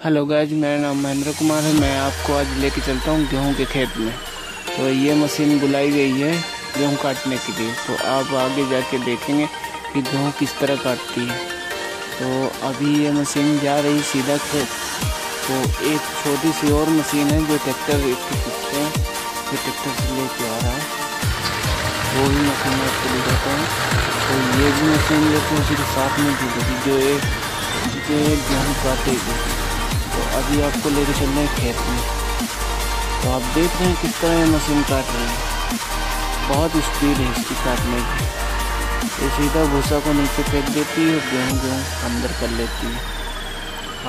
Hello guys, मेरा नाम महेंद्र कुमार है। मैं आपको आज लेके चलता हूँ गेहूं के खेत में। तो ये मशीन बुलाई गई है गेहूं काटने के लिए। तो आप आगे जाके देखेंगे कि गेहूं किस तरह काटती है। तो अभी ये मशीन जा रही सीधा खेत। तो एक छोटी सी और मशीन है जो ट्रैक्टर इसके पीछे है, जो ट्रैक्टर से लेके आ रहा है। वो भी मशीन आपको दिखाता हूँ। तो ये भी मशीन लेके उसी के साथ में जुड़ेगी जो एक गेहूँ काटेगी। तो अभी आपको लेके चल रहे हैं खेत में। तो आप देख रहे हैं किस तरह ये मशीन काट रही है। बहुत स्पीड है इसकी काटने की। ये सीधा भूसा को नीचे फेंक देती है और गेहूँ अंदर कर लेती है।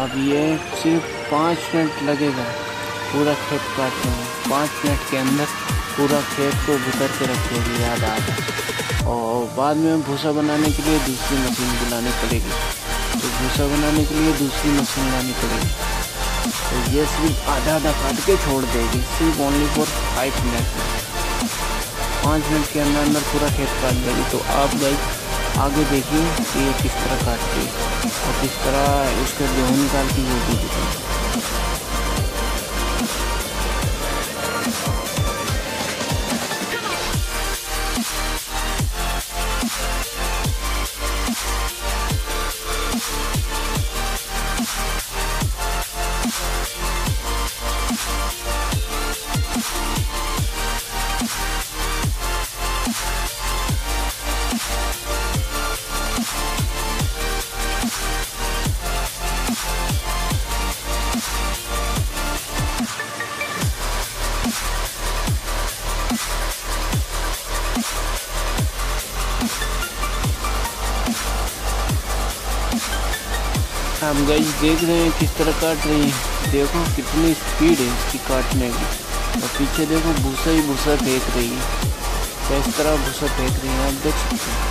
अब ये सिर्फ 5 मिनट लगेगा पूरा खेत काटने में। 5 मिनट के अंदर पूरा खेत को भुतर के रखेगी आधा आधा। और बाद में भूसा बनाने के लिए दूसरी मशीन बुलानी पड़ेगी। तो भूसा बनाने के लिए दूसरी मशीन लानी पड़ेगी। तो ये सिर्फ आधा आधा काट के छोड़ देगी, सिर्फ ओनली फॉर 5 मिनट में। 5 मिनट के अंदर पूरा खेत काट देगी। तो आप गाइस आगे देखिए कि ये किस तरह काटती है और किस तरह इसका गेहूँ निकालती है वो भी दिखाएं। आप गाइस देख रहे हैं किस तरह काट रही है। देखो कितनी स्पीड है इसकी काटने की। और पीछे देखो भूसा ही भूसा फेंक रही है। किस तरह भूसा फेंक रही है आप देख सकते हैं।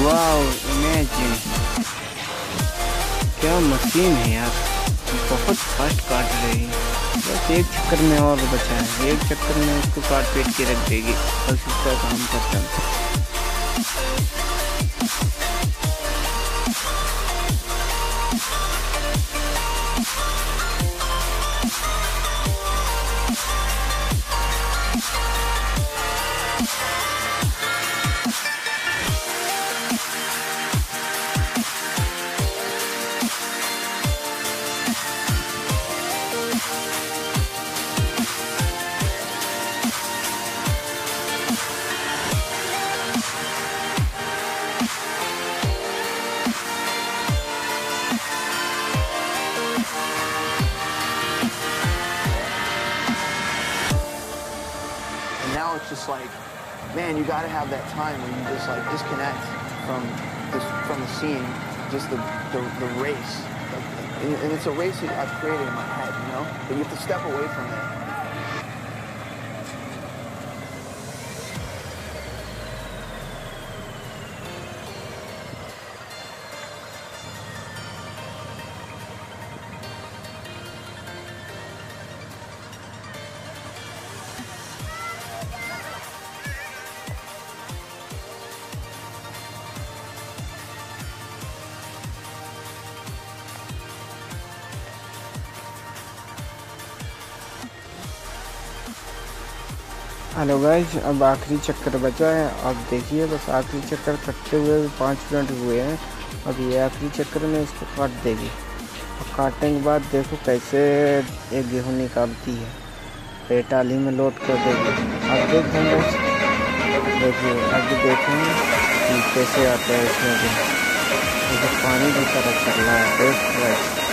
वाओ, इमेजिन क्या मशीन है यार। बहुत फास्ट काट रही है। बस एक चक्कर में और बचा है। एक चक्कर में उसको काट पीट के रख देगी। बस इसका काम खत्म। just like, man, you got to have that time where you just like disconnect from the scene, just the race. And it's a race that I've created in my head, you know? But you have to step away from it. Hello guys, अब आखिरी चक्कर बचा है। आप देखिए, बस आखिरी चक्कर कटते हुए 5 मिनट हुए हैं। अब ये आखिरी चक्कर में इसको काट देगी और काटने के बाद देखो कैसे एक गेहूँ निकालती है, पेटाली में लोड कर देगी। अब देखेंगे, देखिए अब देखेंगे कि कैसे आता है इसमें भी। पानी की तरह चल रहा है।